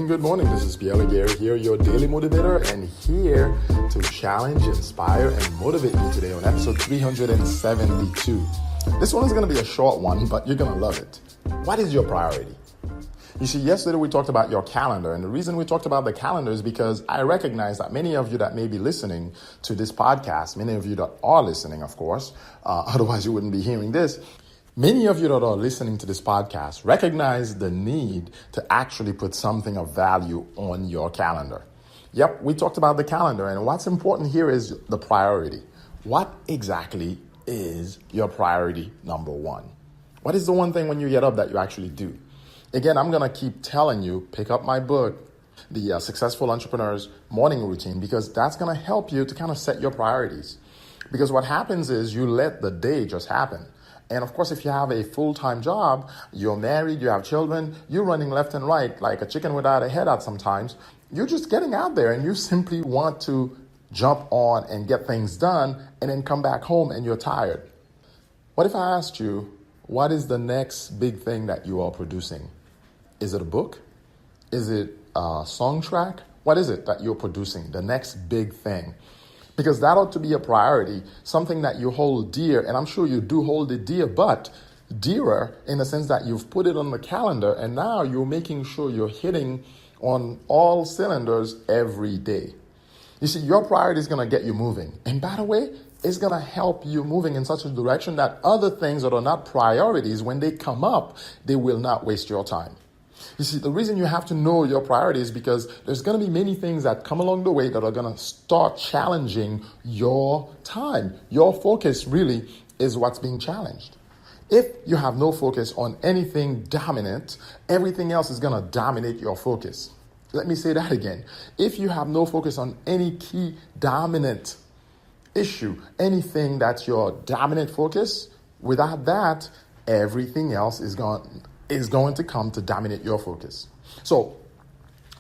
Good morning. This is Biel Aguirre here, your daily motivator, and here to challenge, inspire, and motivate you today on episode 372. This one is going to be a short one, but you're going to love it. What is your priority? You see, yesterday we talked about your calendar, and the reason we talked about the calendar is because I recognize that many of you that may be listening to this podcast, many of you that are listening, of course, otherwise you wouldn't be hearing this. Many of you that are listening to this podcast recognize the need to actually put something of value on your calendar. Yep, we talked about the calendar, and what's important here is the priority. What exactly is your priority number one? What is the one thing when you get up that you actually do? Again, I'm going to keep telling you, pick up my book, The Successful Entrepreneur's Morning Routine, because that's going to help you to kind of set your priorities. Because what happens is you let the day just happen. And of course, if you have a full-time job, you're married, you have children, you're running left and right like a chicken without a head out sometimes. You're just getting out there and you simply want to jump on and get things done and then come back home and you're tired. What if I asked you, what is the next big thing that you are producing? Is it a book? Is it a song track? What is it that you're producing? The next big thing. Because that ought to be a priority, something that you hold dear, and I'm sure you do hold it dear, but dearer in the sense that you've put it on the calendar and now you're making sure you're hitting on all cylinders every day. You see, your priority is going to get you moving. And by the way, it's going to help you moving in such a direction that other things that are not priorities, when they come up, they will not waste your time. You see, the reason you have to know your priorities is because there's going to be many things that come along the way that are going to start challenging your time. Your focus really is what's being challenged. If you have no focus on anything dominant, everything else is going to dominate your focus. Let me say that again. If you have no focus on any key dominant issue, anything that's your dominant focus, without that, everything else is going to come to dominate your focus. So,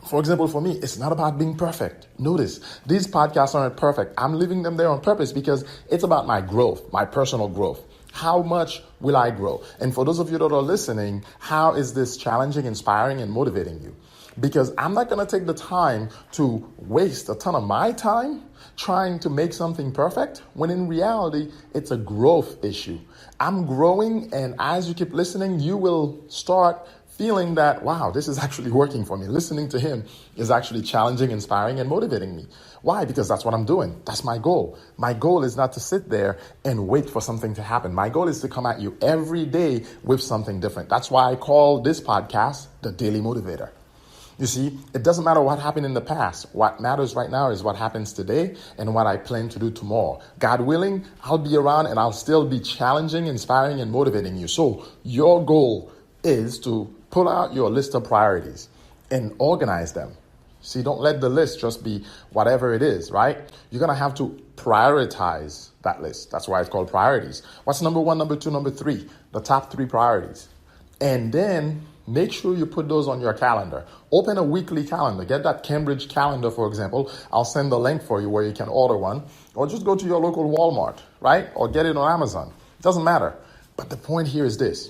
for example, for me, it's not about being perfect. Notice, these podcasts aren't perfect. I'm leaving them there on purpose because it's about my growth, my personal growth. How much will I grow? And for those of you that are listening, how is this challenging, inspiring, and motivating you? Because I'm not going to take the time to waste a ton of my time trying to make something perfect, when in reality, it's a growth issue. I'm growing, and as you keep listening, you will start feeling that, wow, this is actually working for me. Listening to him is actually challenging, inspiring, and motivating me. Why? Because that's what I'm doing. That's my goal. My goal is not to sit there and wait for something to happen. My goal is to come at you every day with something different. That's why I call this podcast The Daily Motivator. You see, it doesn't matter what happened in the past. What matters right now is what happens today and what I plan to do tomorrow. God willing, I'll be around and I'll still be challenging, inspiring, and motivating you. So your goal is to pull out your list of priorities and organize them. See, don't let the list just be whatever it is, right? You're going to have to prioritize that list. That's why it's called priorities. What's number one, number two, number three? The top three priorities. And then make sure you put those on your calendar. Open a weekly calendar. Get that Cambridge calendar, for example. I'll send the link for you where you can order one. Or just go to your local Walmart, right? Or get it on Amazon. It doesn't matter. But the point here is this.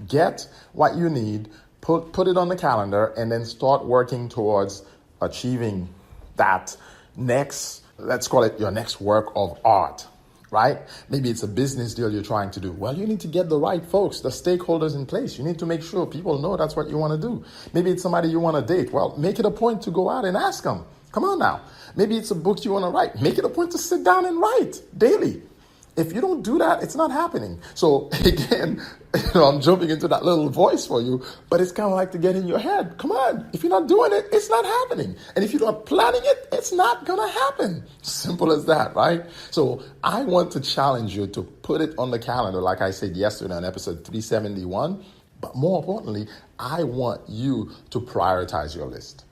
Get what you need, put it on the calendar, and then start working towards achieving that next, let's call it your next work of art. Right? Maybe it's a business deal you're trying to do. Well, you need to get the right folks, the stakeholders in place. You need to make sure people know that's what you want to do. Maybe it's somebody you want to date. Well, make it a point to go out and ask them. Come on now. Maybe it's a book you want to write. Make it a point to sit down and write daily. If you don't do that, it's not happening. So again, I'm jumping into that little voice for you, but it's kind of like to get in your head. Come on. If you're not doing it, it's not happening. And if you're not planning it, it's not going to happen. Simple as that, right? So I want to challenge you to put it on the calendar, like I said yesterday on episode 371. But more importantly, I want you to prioritize your list.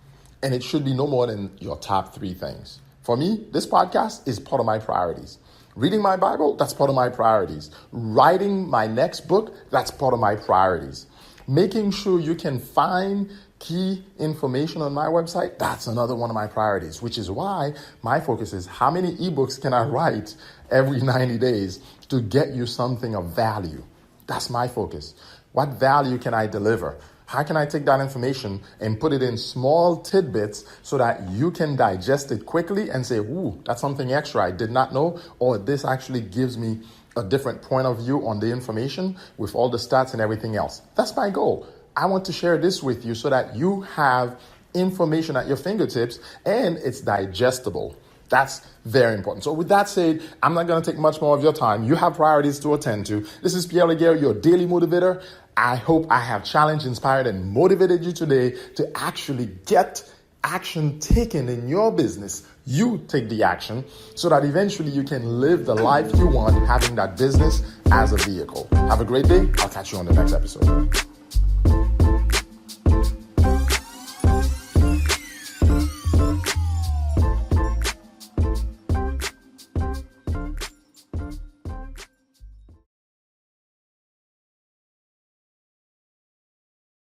And it should be no more than your top three things. For me, this podcast is part of my priorities. Reading my Bible, that's part of my priorities. Writing my next book, that's part of my priorities. Making sure you can find key information on my website, that's another one of my priorities, which is why my focus is how many ebooks can I write every 90 days to get you something of value. That's my focus. What value can I deliver? How can I take that information and put it in small tidbits so that you can digest it quickly and say, ooh, that's something extra I did not know, or this actually gives me a different point of view on the information with all the stats and everything else. That's my goal. I want to share this with you so that you have information at your fingertips and it's digestible. That's very important. So with that said, I'm not going to take much more of your time. You have priorities to attend to. This is Pierre Laguerre, your daily motivator. I hope I have challenged, inspired, and motivated you today to actually get action taken in your business. You take the action so that eventually you can live the life you want, having that business as a vehicle. Have a great day. I'll catch you on the next episode.